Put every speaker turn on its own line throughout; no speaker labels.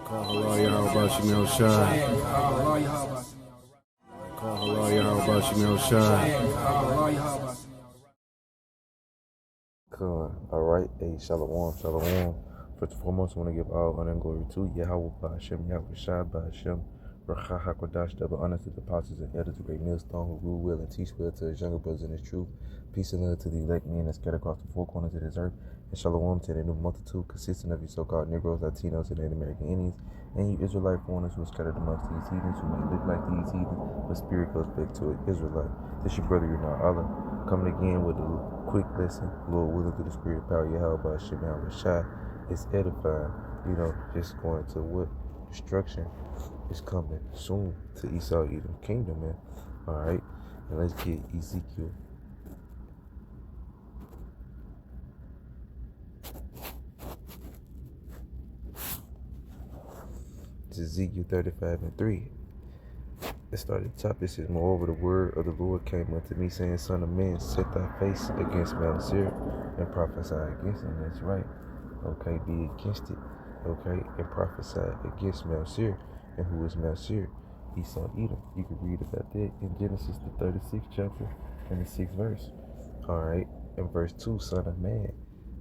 Call Allah Yahweh Shemel Shai. Call Allah Yahweh Shemel Shai.
Alright, hey, shalom. First and foremost, I want to give all honor and glory to Yahweh Ba'ashem, Yahweh Shai Ba'ashem, Rakha HaKodash, double honor to the apostles and elders, the great millstone who rule well and teach well to his younger brothers in his truth. Peace and love to the elect men that scattered across the four corners of this earth. And shalom to the new multitude consisting of you so-called Negroes, Latinos, and Native American Indians, and you Israelite foreigners who are scattered amongst these heathens who may look like these heathens, but spirit goes back to an Israelite. This your brother, Allah, coming again with a quick lesson, Lord willing, through the spirit of power, Yahweh Ba'ashem, Yahweh Shai. It's edifying, just going to what? Destruction is coming soon to Esau Edom kingdom, man. Alright, and let's get Ezekiel. It's Ezekiel 35:3. Let's start at the top. It says, moreover, the word of the Lord came unto me, saying, Son of man, set thy face against Mount Seir and prophesy against it. And that's right. Okay, be against it. Okay, and prophesy against Mount Seir. And who is Mount Seir? Esau Edom. You can read about that in Genesis, the 36th chapter and the 6th verse. Alright, in verse 2, Son of man,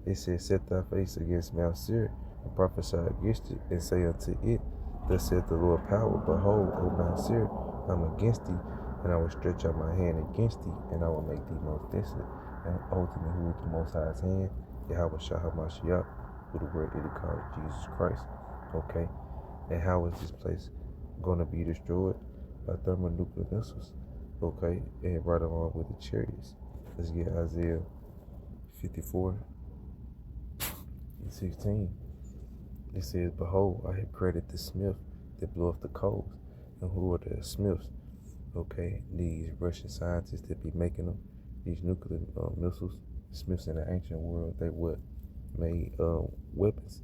it says, set thy face against Mount Seir and prophesy against it, and say unto it, thus saith the Lord power, behold, O Mount Seir, I'm against thee, and I will stretch out my hand against thee, and I will make thee most desolate. And ultimately, who is the Most High's hand? Yahweh Shah HaMashiach, with the word it is called Jesus Christ. Okay, and how is this place going to be destroyed? By thermonuclear missiles. Okay, and right along with the chariots. Let's get Isaiah 54:16. It says, behold, I have created the smith that bloweth the coals. And who are the smiths? Okay, these Russian scientists that be making them, these nuclear missiles. Smiths in the ancient world, they made weapons.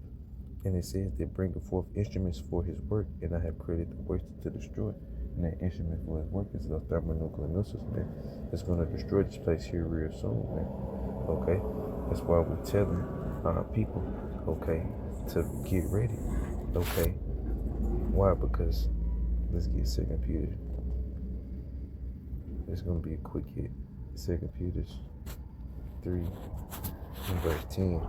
And it says they bring forth instruments for his work, and I have created the works to destroy. And that instrument for his work is the thermonuclear missiles, man. It's going to destroy this place here real soon, man. Okay, that's why we're telling our people, okay, to get ready. Okay, why? Because let's get 2 Peter. It's going to be a quick hit. 2 Peter 3 and verse 10.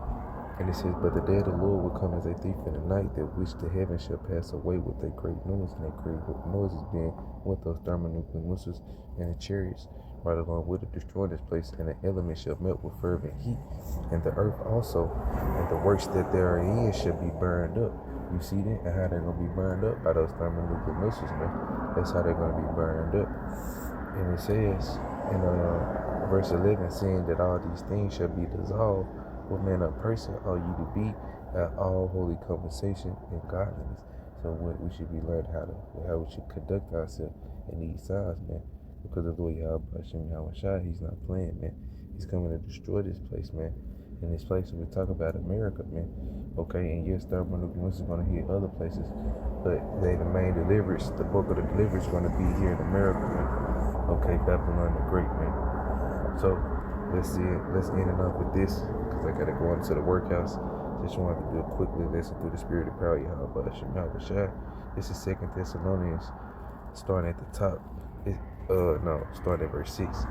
And it says, but the day of the Lord will come as a thief in the night, that which the heavens shall pass away with a great noise. And that great noise is being with those thermonuclear missiles and the chariots, right along with it, destroying this place. And the elements shall melt with fervent heat, and the earth also, and the works that there are in shall be burned up. You see that? And how they're going to be burned up? By those thermonuclear missiles, man. That's how they're going to be burned up. And it says in verse 11, saying that all these things shall be dissolved. What man or person are you to be at all holy conversation and godliness? So what we should be learning how we should conduct ourselves in these times, man. Because of the Lord Yahweh Shai, he's not playing, man. He's coming to destroy this place, man. In this place, we talk about America, man. Okay, and yes, thermonuclear is going to hit other places, but the main deliverance, the bulk of the deliverance is going to be here in America, man. Okay, Babylon the Great, man. So let's end it off with this, because I gotta go into the workhouse. Just wanted to do a quick lesson through the spirit of power, Yahweh Shai. This is 2 Thessalonians, starting at the top. Starting at verse 6.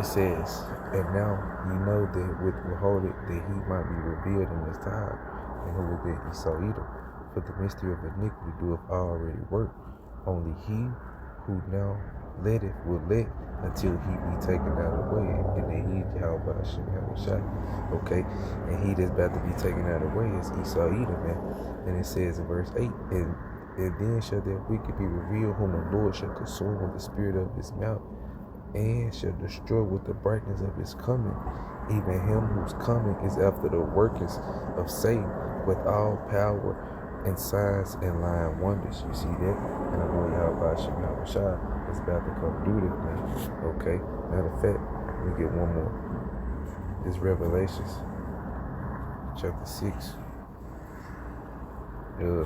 It says, and now ye know that with withholding that he might be revealed in this time, and who is that Esau Edom. For the mystery of iniquity doeth already work. Only he who now letteth will let until he be taken out of the way. And then he, Yahweh Shai. Okay, and he that's about to be taken out of the way is Esau Edom, man. And it says in verse 8, and then shall that wicked be revealed, whom the Lord shall consume with the spirit of his mouth, and shall destroy with the brightness of his coming. Even him whose coming is after the workings of Satan, with all power and signs and lying wonders. You see that? And the Lord Yahweh Shai is about to come do this, man. Okay? Matter of fact, let me get one more. It's Revelations chapter 6.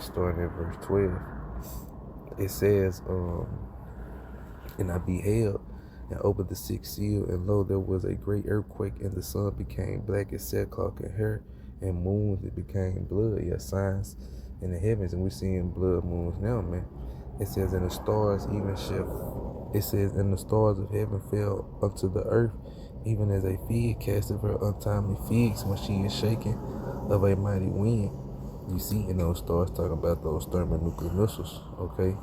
Starting at verse 12. It says, and I beheld and opened the sixth seal, and lo, there was a great earthquake, and the sun became black as sackcloth and hair, and moons it became blood. Yeah, signs in the heavens, and we're seeing blood moons now, man. It says, and the stars even shift. It says, and the stars of heaven fell unto the earth, even as a fig casteth her untimely figs when she is shaken of a mighty wind. You see, in those stars talking about those thermonuclear missiles, okay?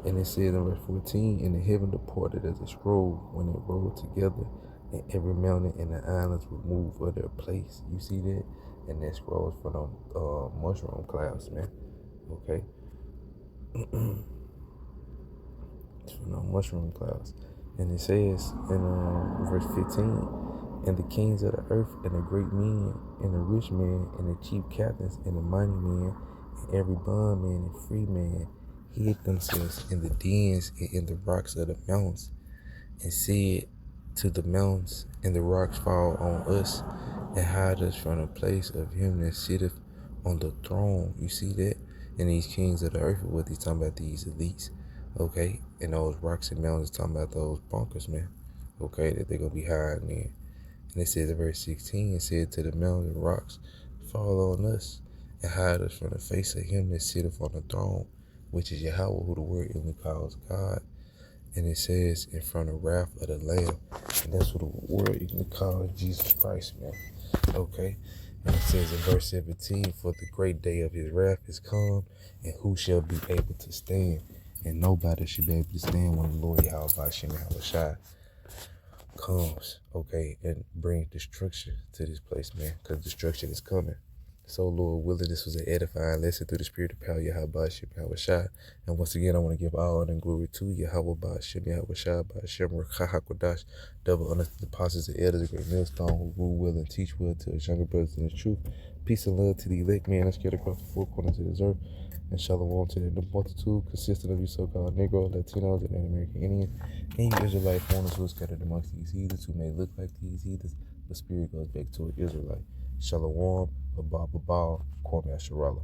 And it says in verse 14, and the heaven departed as a scroll when it rolled together, and every mountain and the islands were moved of their place. You see that? And that scrolls from the mushroom clouds, man. Okay? It's from the mushroom clouds. And it says in verse 15, and the kings of the earth, and the great men, and the rich men, and the chief captains, and the mighty men, and every bondman and free man, hid themselves in the dens and in the rocks of the mountains, and said to the mountains and the rocks, fall on us, and hide us from the place of him that sitteth on the throne. You see that? And these kings of the earth, what he's talking about, these elites, okay? And those rocks and mountains talking about those bunkers, man, okay, that they're gonna be hiding in. And it says in verse 16, it said to the mountains and rocks, fall on us, and hide us from the face of him that sitteth on the throne, which is Yahweh, who the word only calls God. And it says, in front of wrath of the Lamb. And that's what the word you can call Jesus Christ, man. Okay? And it says in verse 17, for the great day of his wrath is come, and who shall be able to stand? And nobody should be able to stand when the Lord Yahweh Shem Yahushua comes, okay, and brings destruction to this place, man, because destruction is coming. So, Lord willing, this was an edifying lesson through the spirit of power, Yahweh Shem Yahushua. And once again, I want to give all honor and glory to Yahweh Shem Yahushua, Shem Ruach double honor to the apostles and elders, a great millstone who rule well and teach well to his younger brothers in the truth. Peace and love to the elect, man, that's scared across the four corners of this earth. And shalom to the multitude consisting of you so-called Negro, Latinos, and American Indians, and you Israelite foreigners who are scattered amongst these heathens, who may look like these heathens, but spirit goes back to an Israelite. Shalom, Abba, Kwame Asherallah.